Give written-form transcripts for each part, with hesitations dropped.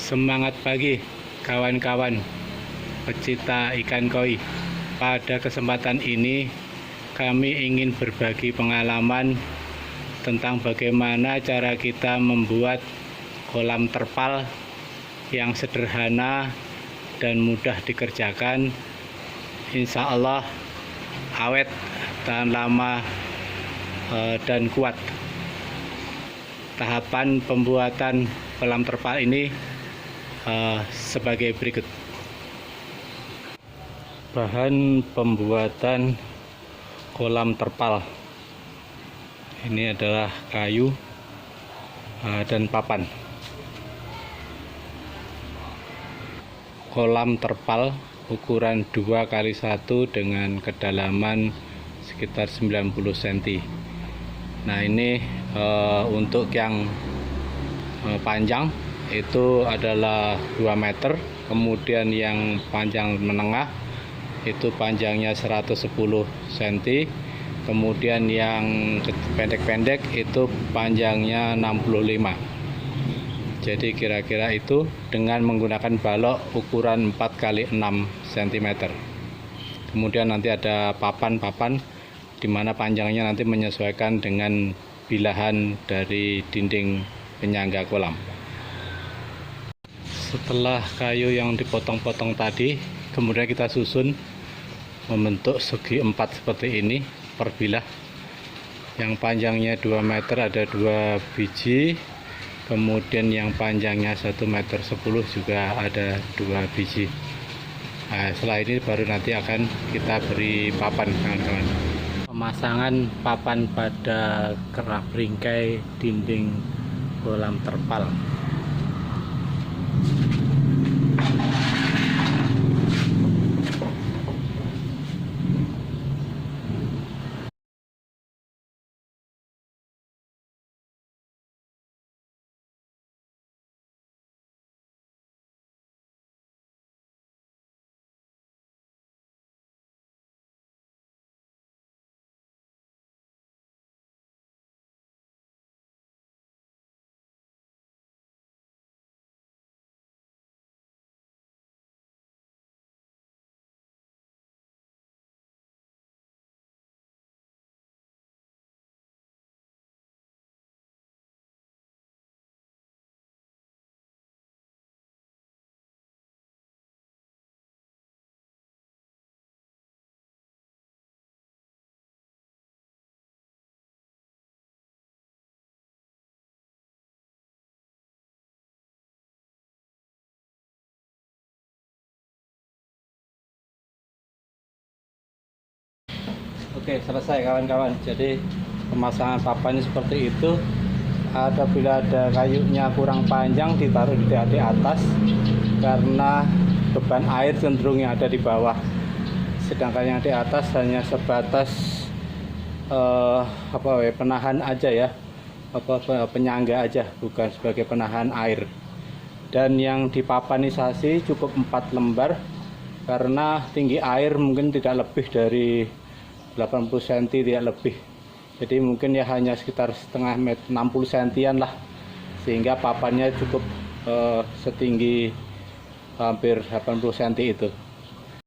Semangat pagi kawan-kawan pecinta ikan koi. Pada kesempatan ini kami ingin berbagi pengalaman tentang bagaimana cara kita membuat kolam terpal yang sederhana dan mudah dikerjakan. Insya Allah awet, tahan lama, dan kuat. Tahapan pembuatan kolam terpal ini sebagai berikut. Bahan pembuatan kolam terpal ini adalah kayu dan papan. Kolam terpal ukuran 2x1 dengan kedalaman sekitar 90 cm. Nah, ini untuk yang panjang itu adalah 2 meter, kemudian yang panjang menengah itu panjangnya 110 cm, kemudian yang pendek-pendek itu panjangnya 65. Jadi kira-kira itu dengan menggunakan balok ukuran 4x6 cm. Kemudian nanti ada papan-papan di mana panjangnya nanti menyesuaikan dengan bilahan dari dinding penyangga kolam. Setelah kayu yang dipotong-potong tadi, kemudian kita susun membentuk segi 4 seperti ini per bilah. Yang panjangnya 2 meter ada 2 biji, kemudian yang panjangnya 1,10 meter juga ada 2 biji. Nah, setelah ini baru nanti akan kita beri papan, kawan-kawan. Pemasangan papan pada kerak bringkai dinding kolam terpal. Oke, selesai kawan-kawan. Jadi pemasangan papannya seperti itu. Apabila ada kayunya kurang panjang ditaruh di atas karena beban air cenderung yang ada di bawah. Sedangkan yang di atas hanya sebatas penahan aja ya, penyangga aja, bukan sebagai penahan air. Dan yang dipapanisasi cukup 4 lembar karena tinggi air mungkin tidak lebih dari 80 cm, tidak lebih. Jadi mungkin ya hanya sekitar setengah meter, 60 cm lah, sehingga papannya cukup setinggi hampir 80 cm itu.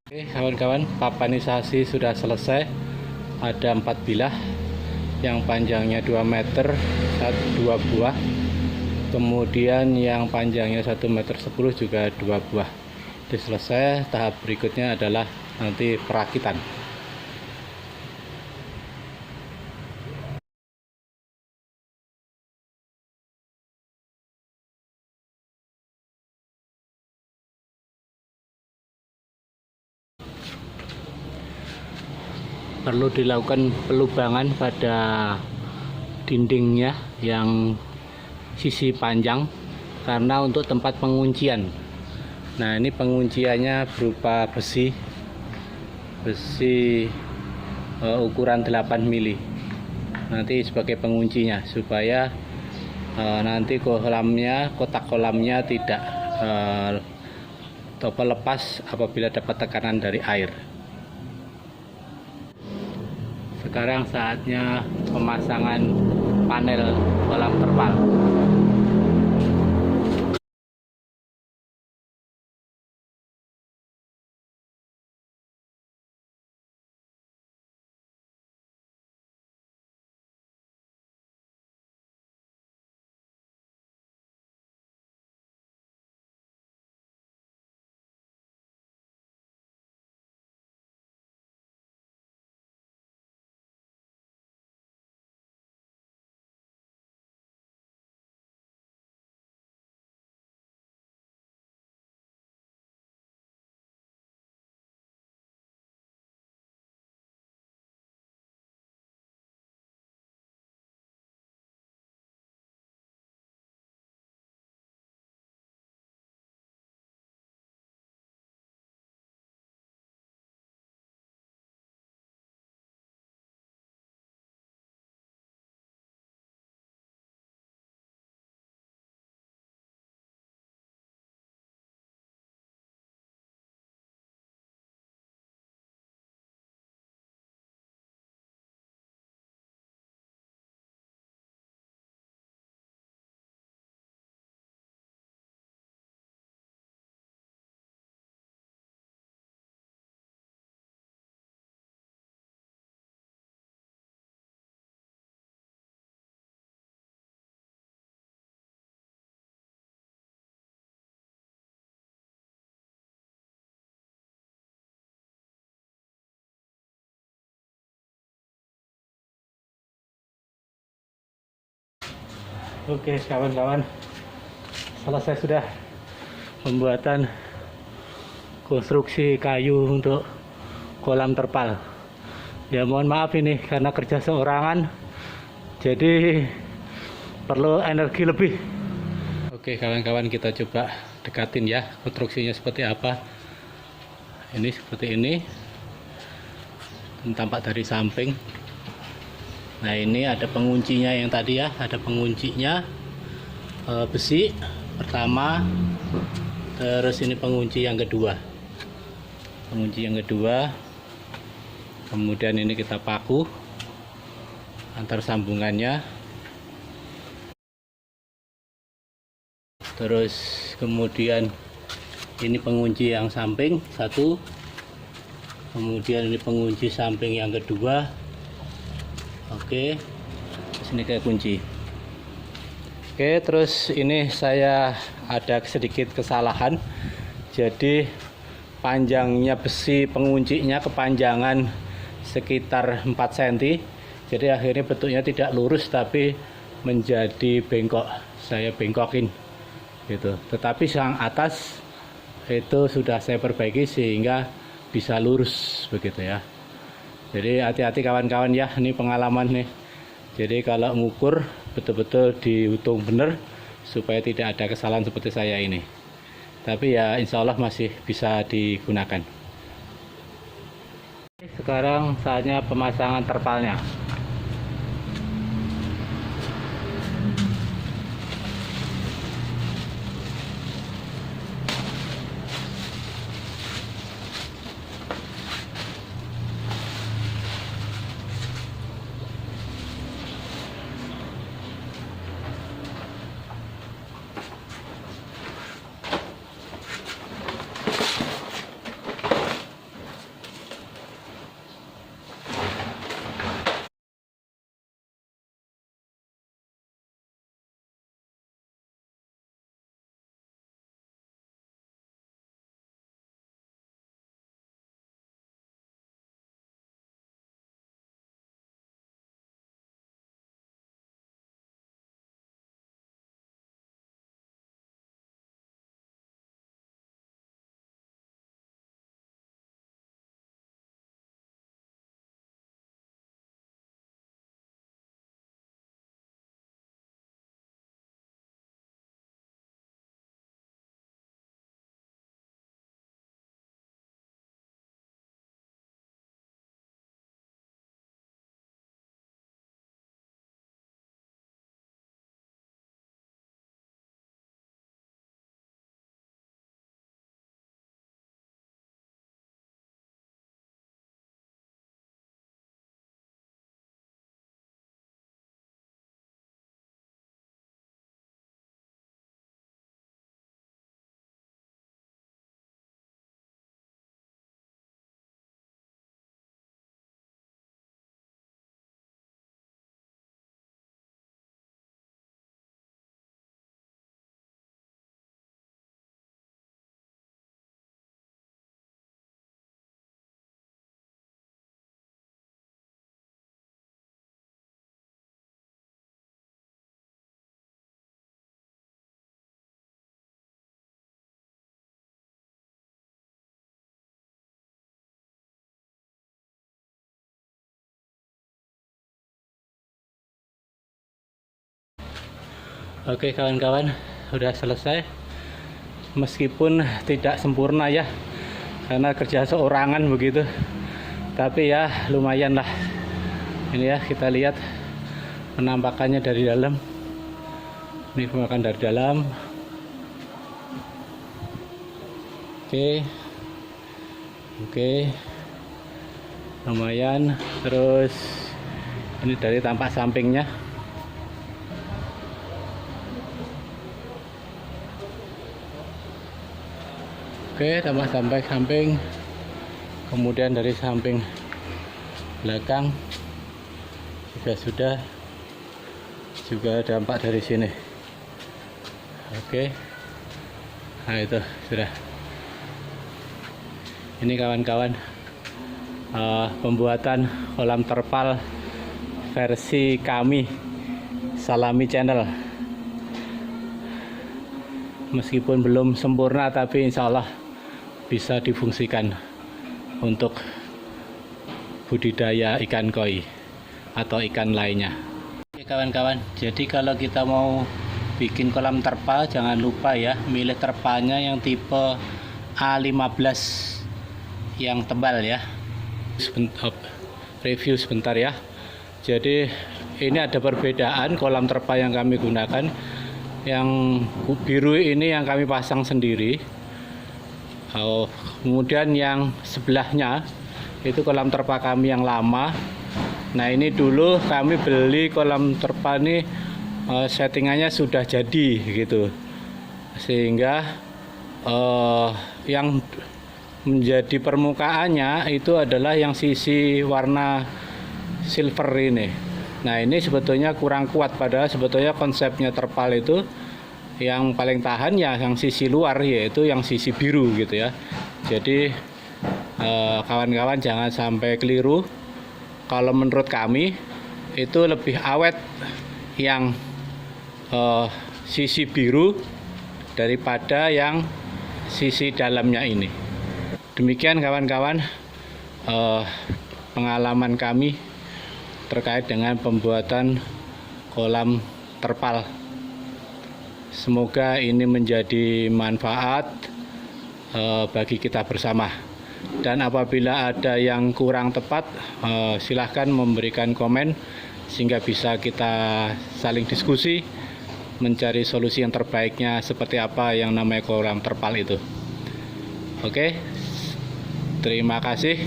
Oke kawan-kawan, papanisasi sudah selesai. Ada 4 bilah yang panjangnya 2 meter, 2 buah, kemudian yang panjangnya 1,10 meter juga 2 buah. Sudah selesai. Tahap berikutnya adalah nanti perakitan. Perlu dilakukan pelubangan pada dindingnya yang sisi panjang karena untuk tempat penguncian. Nah, ini pengunciannya berupa besi ukuran 8 mili nanti sebagai penguncinya, supaya nanti kotak kolamnya tidak lepas apabila dapat tekanan dari air. Sekarang saatnya pemasangan panel kolam terpal. Oke kawan-kawan, selesai sudah pembuatan konstruksi kayu untuk kolam terpal. Ya mohon maaf ini karena kerja seorangan, jadi perlu energi lebih. Oke kawan-kawan, kita coba dekatin ya konstruksinya seperti apa. Ini seperti ini, tampak dari samping. Nah ini ada penguncinya yang tadi ya, ada penguncinya besi pertama, terus ini pengunci yang kedua, kemudian ini kita paku antar sambungannya, terus kemudian ini pengunci yang samping satu, kemudian ini pengunci samping yang kedua. Oke, terus ini kayak kunci. Oke, terus ini saya ada sedikit kesalahan, jadi panjangnya besi penguncinya kepanjangan sekitar 4 cm, jadi akhirnya bentuknya tidak lurus tapi menjadi bengkok. Saya bengkokin gitu, tetapi yang atas itu sudah saya perbaiki sehingga bisa lurus begitu ya. Jadi hati-hati kawan-kawan ya, ini pengalaman nih. Jadi kalau ngukur betul-betul dihitung benar supaya tidak ada kesalahan seperti saya ini. Tapi ya insya Allah masih bisa digunakan. Sekarang saatnya pemasangan terpalnya. Oke kawan-kawan, sudah selesai. Meskipun tidak sempurna ya, karena kerja seorangan begitu, tapi ya lumayan lah. Ini ya, kita lihat penampakannya dari dalam. Ini penampakan dari dalam. Oke, lumayan. Terus ini dari tampak sampingnya. Oke, tambah sampai samping, kemudian dari samping belakang sudah juga dampak dari sini. Oke, nah itu sudah. Ini kawan-kawan, pembuatan kolam terpal versi kami Salami Channel. meskipun belum sempurna, tapi insya Allah bisa difungsikan untuk budidaya ikan koi atau ikan lainnya. Oke kawan-kawan, jadi kalau kita mau bikin kolam terpal, jangan lupa ya milih terpalnya yang tipe A15 yang tebal ya. Review sebentar ya. Jadi ini ada perbedaan kolam terpal yang kami gunakan. Yang biru ini yang kami pasang sendiri. Kemudian yang sebelahnya itu kolam terpal kami yang lama. Nah ini dulu kami beli kolam terpal ini settingannya sudah jadi gitu, sehingga yang menjadi permukaannya itu adalah yang sisi warna silver ini. Nah ini sebetulnya kurang kuat, padahal sebetulnya konsepnya terpal itu yang paling tahan ya yang sisi luar, yaitu yang sisi biru gitu ya. Jadi kawan-kawan jangan sampai keliru. Kalau menurut kami itu lebih awet yang sisi biru daripada yang sisi dalamnya ini. Demikian kawan-kawan pengalaman kami terkait dengan pembuatan kolam terpal. Semoga ini menjadi manfaat bagi kita bersama. Dan apabila ada yang kurang tepat, silahkan memberikan komen sehingga bisa kita saling diskusi mencari solusi yang terbaiknya seperti apa yang namanya kolam terpal itu. Oke, terima kasih.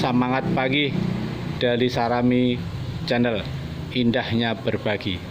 Semangat pagi dari Sarami Channel, indahnya berbagi.